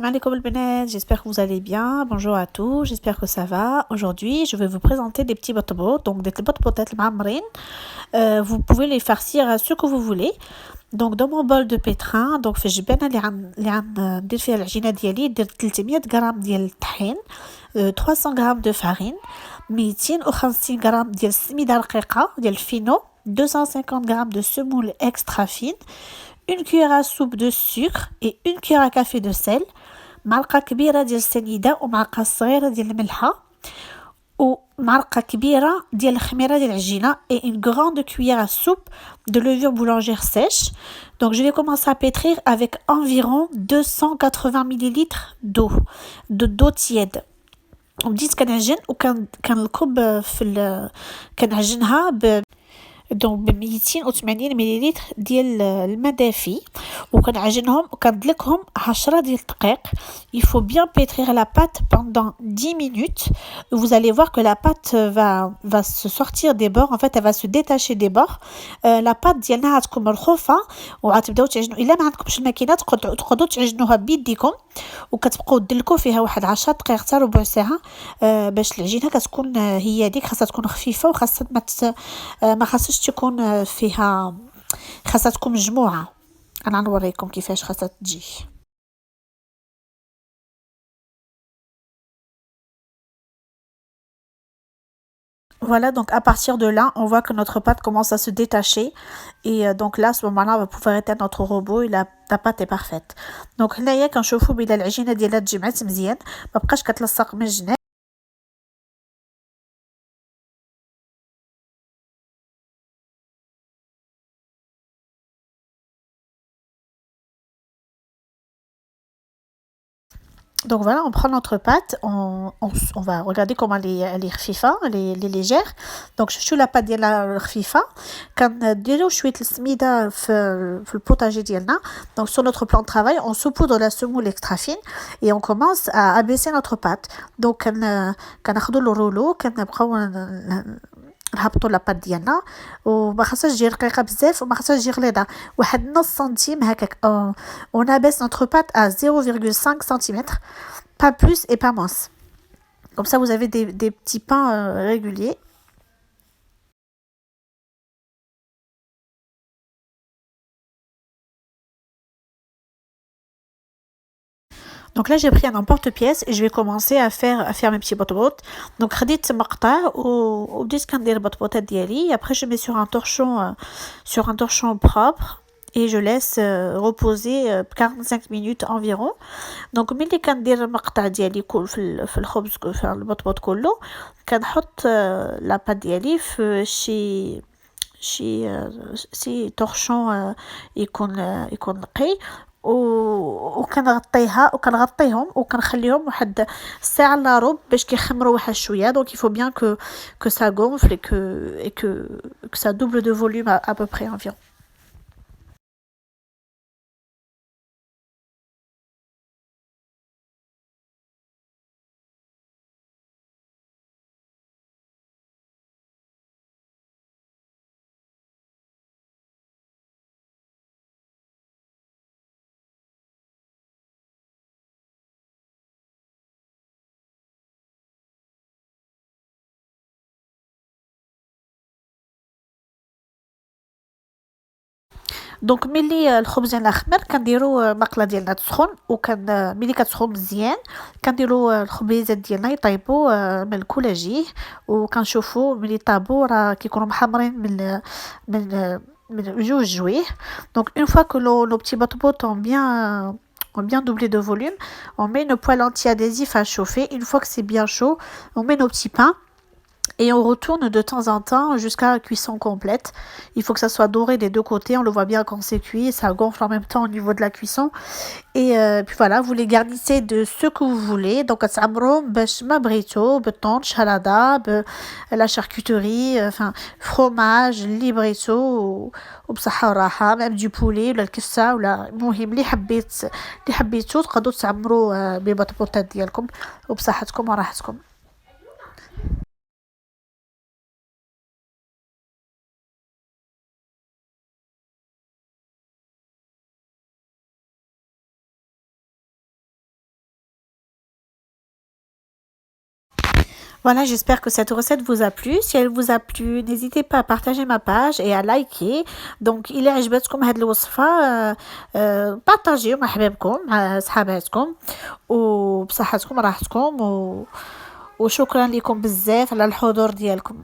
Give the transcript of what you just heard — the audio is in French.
alaikum البنات, j'espère que vous allez bien. Bonjour à tous, j'espère que ça va. Aujourd'hui, je vais vous présenter des petits botbot, donc des botbot المعمرين. Vous pouvez les farcir à ce que vous voulez. Donc dans mon bol de pétrin, donc في الجبانة اللي ندير فيها العجينة ديالي درت 300 غرام ديال الطحين, 300 غرام de farine, 250 غرام ديال السميدة رقيقة ديال الفينو, 250 غرام de semoule extra fine, une cuillère à soupe de sucre et une cuillère à café de sel, معلقة كبيرة ديال السنيدة ومعلقة صغيرة ديال الملحة ومعلقة كبيرة ديال الخميرة ديال العجينة et une grande cuillère à soupe de levure boulangère sèche. Donc je vais commencer à pétrir avec environ 280 ml d'eau tiède. وبديت كنعجن وكنكب كنعجنها دونك ب 280 مليلتر ديال الماء دافي وكنعجنهم وكندلكهم 10 ديال الدقائق. Il faut bien pétrir la pâte pendant 10 minutes. Vous allez voir que la pâte va se sortir des bords, en fait elle va se détacher des bords. La pâte ديالنا غتكون مرخوفه وغتبداو تعجنوا. الا ما عندكمش الماكينه تقدروا تعجنوها بيديكم وكتبقاو تدلكوا فيها واحد 10 دقائق حتى ربع ساعه باش العجينه كتكون هي ديك خاصها تكون خفيفه وخاصها ما خاصش تكون فيها خاصها تكون مجموعه. انا نوريكم كيفاش خاصها تجي. Voilà, donc à partir de là, on voit que notre pâte commence à se détacher. Et donc là, à ce moment-là, on va pouvoir éteindre notre robot et la pâte est parfaite. Donc هنايا كنشوفوا بلا العجينه ديالها تجمعات مزيان, ما بقاش كتلصق من الجناب. Donc voilà, on prend notre pâte, on va regarder comment elle est خفيفة, elle est légère. Donc شفتوا la pâte ديالها خفيفة, كنديروا شوية السميدة في البوتاجي ديالنا. Donc sur notre plan de travail, on saupoudre la semoule extra fine et on commence à abaisser notre pâte. Donc كناخذوا le rouleau, كنبقاو نهبطوا لاباط ديالنا وما خاصهاش تجي رقيقه بزاف وما خاصهاش تجي غليظه, واحد نص سنتيم هكاك. on abaisse notre pâte à 0,5 cm, pas plus et pas moins. Comme ça vous avez des petits pains réguliers. Donc là j'ai pris un emporte-pièce et je vais commencer à faire mes petits botbot. Donc خديت مقطع وبديت كندير البطبوطات ديالي. Après je mets sur un torchon propre et je laisse reposer 45 minutes environ. دونك ملي كندير المقطع ديالي كل في الخبز في البطبوط كله, كنحط لاباط ديالي في شي طرشون يكون نقي وكنغطيهم وكنخليهم واحد الساعه الا ربع باش كيخمروا واحد شويه. Donc il faut bien que ça gonfle et que ça double de volume à peu près environ. دونك ملي الخبز ديالنا خمر كنديروا المقله ديالنا تسخن ملي كتسخن مزيان كنديروا الخبيزات ديالنا يطيبوا من الكولاجيه وكنشوفوا ملي طابوا راه كيكونوا محمرين من جوج جويه. Donc une fois que nos petits botbot ont bien doublé de volume, on met une poêle anti-adhésif à chauffer. Une fois que c'est bien chaud, on met nos petits pains et on retourne de temps en temps jusqu'à la cuisson complète. Il faut que ça soit doré des deux côtés, on le voit bien quand c'est cuit, ça gonfle en même temps au niveau de la cuisson. Et puis voilà, vous les garnissez de ce que vous voulez. Donc كتعمروا باش ما بغيتو بالطون شهلاده la charcuterie, enfin fromage اللي بغيتو وبصحه وراحه, même du poulet ولا الكفته ولا المهم اللي حبيتو تقدروا تعمروا ببطبوطات ديالكم وبصحتكم وراحتكم. Voilà, j'espère que cette recette vous a plu. Si elle vous a plu, n'hésitez pas à partager ma page et à liker. Donc, إلا عجبتكم هاد الوصفة بارطاجيو مع حبايبكم مع صحاباتكم وبصحتكم وراحتكم وشكرا لكم بزاف على الحضور ديالكم.